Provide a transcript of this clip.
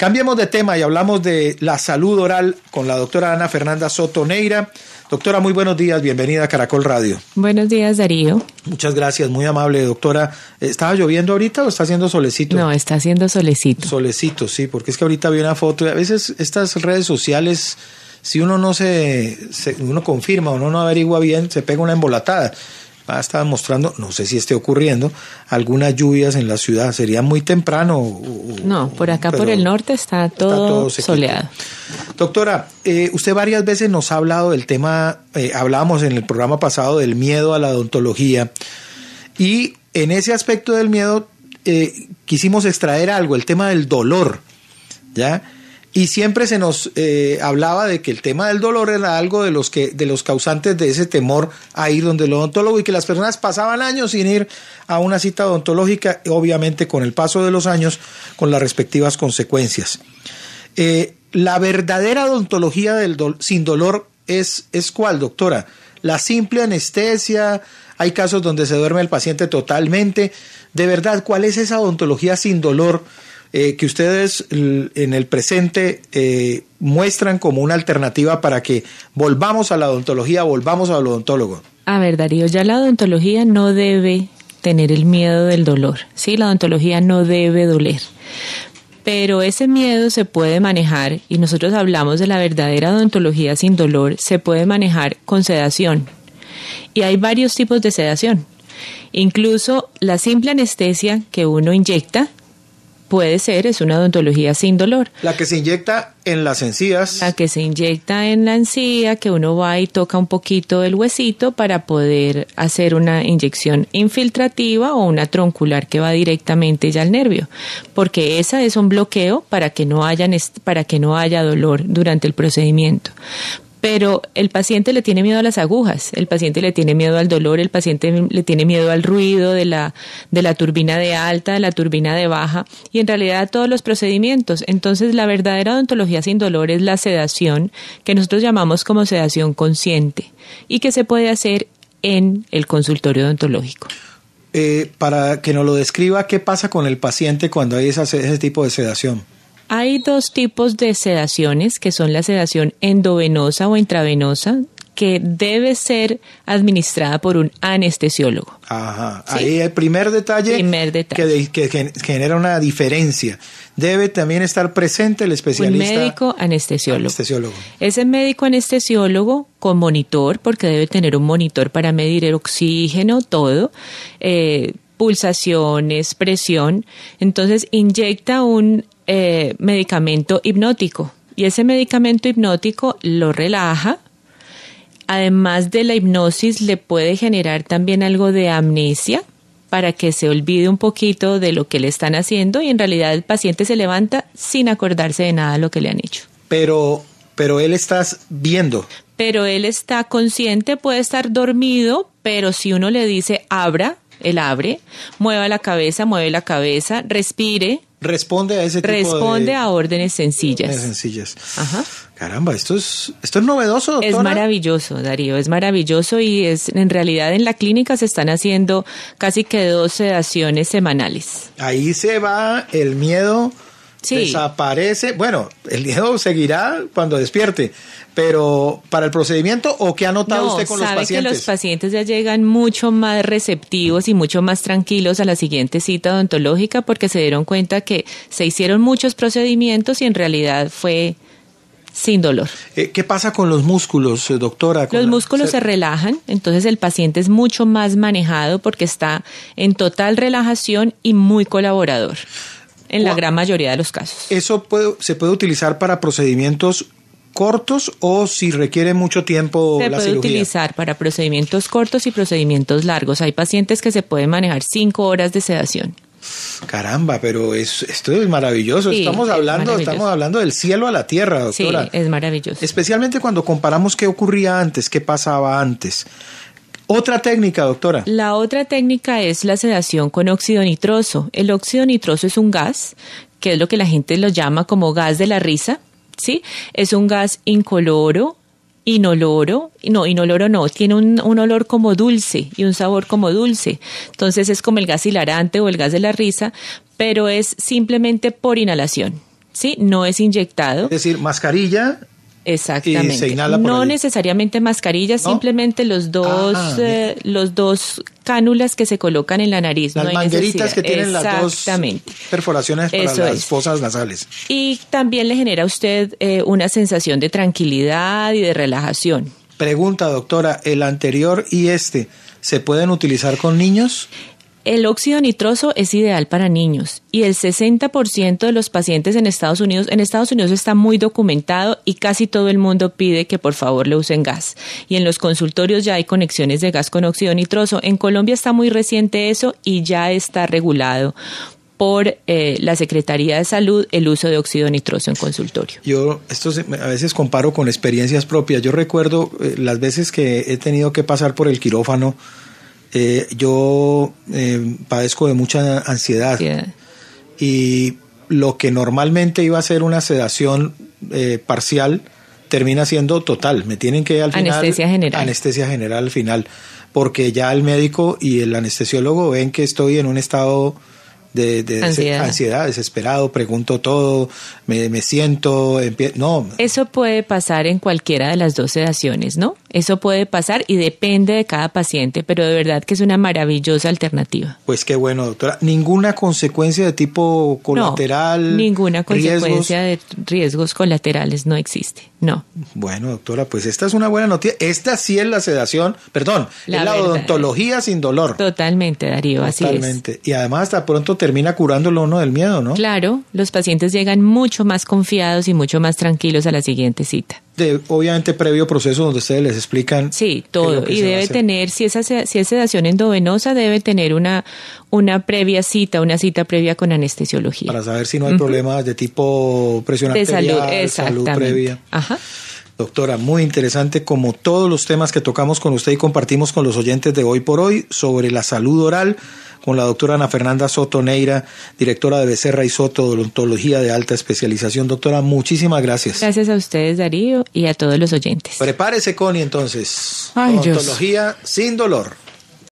Cambiemos de tema y hablamos de la salud oral con la doctora Ana Fernanda Soto Neira. Doctora, muy buenos días, bienvenida a Caracol Radio. Buenos días, Darío. Muchas gracias, muy amable, doctora. ¿Estaba lloviendo ahorita o está haciendo solecito? No, está haciendo solecito. Solecito, sí, porque es que ahorita vi una foto y a veces estas redes sociales, si uno no uno confirma o no averigua bien, se pega una embolatada. Estaba mostrando, no sé si esté ocurriendo, algunas lluvias en la ciudad. ¿Sería muy temprano? No, por acá por el norte está todo soleado. Doctora, usted varias veces nos ha hablado del tema, hablábamos en el programa pasado del miedo a la odontología, y en ese aspecto del miedo quisimos extraer algo, el tema del dolor, ¿ya? Y siempre se nos hablaba de que el tema del dolor era algo de los causantes de ese temor a ir donde el odontólogo, y que las personas pasaban años sin ir a una cita odontológica, obviamente con el paso de los años, con las respectivas consecuencias. La verdadera odontología sin dolor es ¿cuál, doctora? La simple anestesia, hay casos donde se duerme el paciente totalmente. De verdad, ¿cuál es esa odontología sin dolor que ustedes en el presente muestran como una alternativa para que volvamos a la odontología, volvamos al odontólogo? A ver, Darío, ya la odontología no debe tener el miedo del dolor, ¿sí? La odontología no debe doler. Pero ese miedo se puede manejar, y nosotros hablamos de la verdadera odontología sin dolor, se puede manejar con sedación. Y hay varios tipos de sedación. Incluso la simple anestesia que uno inyecta, es una odontología sin dolor. La que se inyecta en las encías. La que se inyecta en la encía, que uno va y toca un poquito el huesito para poder hacer una inyección infiltrativa o una troncular que va directamente ya al nervio, porque esa es un bloqueo para que no haya dolor durante el procedimiento. Pero el paciente le tiene miedo a las agujas, el paciente le tiene miedo al dolor, el paciente le tiene miedo al ruido de la turbina de alta, de la turbina de baja, y en realidad a todos los procedimientos. Entonces, la verdadera odontología sin dolor es la sedación, que nosotros llamamos como sedación consciente, y que se puede hacer en el consultorio odontológico. Para que nos lo describa, ¿qué pasa con el paciente cuando hay ese tipo de sedación? Hay dos tipos de sedaciones, que son la sedación endovenosa o intravenosa, que debe ser administrada por un anestesiólogo. Ajá, ¿sí? Ahí el primer detalle. Que genera una diferencia. Debe también estar presente el especialista. Un médico anestesiólogo. Ese médico anestesiólogo con monitor, porque debe tener un monitor para medir el oxígeno, todo, pulsaciones, presión. Entonces inyecta un medicamento hipnótico, y ese medicamento hipnótico lo relaja. Además de la hipnosis, le puede generar también algo de amnesia para que se olvide un poquito de lo que le están haciendo, y en realidad el paciente se levanta sin acordarse de nada de lo que le han hecho. Pero él está viendo. Pero él está consciente, puede estar dormido, pero si uno le dice abra, él abre, mueve la cabeza, respire. Responde a ese tipo Responde a órdenes sencillas. Ajá. Caramba, esto es novedoso, doctora. Es maravilloso, Darío, es maravilloso, y en realidad en la clínica se están haciendo casi que 2 sedaciones semanales. Ahí se va el miedo. Sí. Desaparece. Bueno, el miedo seguirá cuando despierte, pero para el procedimiento, ¿o qué ha notado usted con los pacientes? Sabe que los pacientes ya llegan mucho más receptivos y mucho más tranquilos a la siguiente cita odontológica, porque se dieron cuenta que se hicieron muchos procedimientos y en realidad fue sin dolor. ¿Qué pasa con los músculos, doctora? Los músculos se relajan, entonces el paciente es mucho más manejado porque está en total relajación y muy colaborador. En la gran mayoría de los casos. ¿Eso se puede utilizar para procedimientos cortos o si requiere mucho tiempo la cirugía? Se puede utilizar para procedimientos cortos y procedimientos largos. Hay pacientes que se pueden manejar 5 horas de sedación. Caramba, pero esto es maravilloso. Sí, estamos hablando del cielo a la tierra, doctora. Sí, es maravilloso. Especialmente cuando comparamos qué ocurría antes, qué pasaba antes. Otra técnica, doctora. La otra técnica es la sedación con óxido nitroso. El óxido nitroso es un gas, que es lo que la gente lo llama como gas de la risa, ¿sí? Es un gas incoloro, inoloro no, tiene un olor como dulce y un sabor como dulce. Entonces es como el gas hilarante o el gas de la risa, pero es simplemente por inhalación. ¿sí? No es inyectado. Es decir, mascarilla. Exactamente. Y se inhala por no ahí. necesariamente mascarilla, ¿no? Simplemente los dos cánulas que se colocan en la nariz. Las no hay mangueritas necesidad. que tienen las dos perforaciones para Eso las fosas nasales. Y también le genera a usted una sensación de tranquilidad y de relajación. Pregunta, doctora, ¿el anterior y este se pueden utilizar con niños? El óxido nitroso es ideal para niños y el 60% de los pacientes en Estados Unidos está muy documentado y casi todo el mundo pide que por favor le usen gas. Y en los consultorios ya hay conexiones de gas con óxido nitroso. En Colombia está muy reciente eso y ya está regulado por la Secretaría de Salud el uso de óxido nitroso en consultorio. Yo a veces comparo con experiencias propias. Yo recuerdo las veces que he tenido que pasar por el quirófano. Yo padezco de mucha ansiedad y lo que normalmente iba a ser una sedación parcial termina siendo total. Me tienen que al final anestesia general al final, porque ya el médico y el anestesiólogo ven que estoy en un estado de ansiedad, desesperado, pregunto todo, me siento, no. Eso puede pasar en cualquiera de las dos sedaciones, ¿no? Eso puede pasar y depende de cada paciente, pero de verdad que es una maravillosa alternativa. Pues qué bueno, doctora. ¿Ninguna consecuencia de tipo colateral? No, ninguna consecuencia de riesgos colaterales no existe, no. Bueno, doctora, pues esta es una buena noticia. Esta sí es la sedación, perdón, es la odontología sin dolor. Totalmente, Darío, así es. Totalmente. Y además hasta pronto termina curándolo uno del miedo, ¿no? Claro, los pacientes llegan mucho más confiados y mucho más tranquilos a la siguiente cita. Obviamente previo proceso donde ustedes les explican. Sí, todo. Y debe tener, si es sedación endovenosa, debe tener una previa cita, una cita previa con anestesiología. Para saber si no hay problemas de tipo presión arterial, salud previa. Ajá. Doctora, muy interesante como todos los temas que tocamos con usted y compartimos con los oyentes de Hoy por Hoy sobre la salud oral con la doctora Ana Fernanda Soto Neira, directora de Becerra y Soto, odontología de alta especialización. Doctora, muchísimas gracias. Gracias a ustedes, Darío, y a todos los oyentes. Prepárese, Connie, entonces. Odontología sin dolor.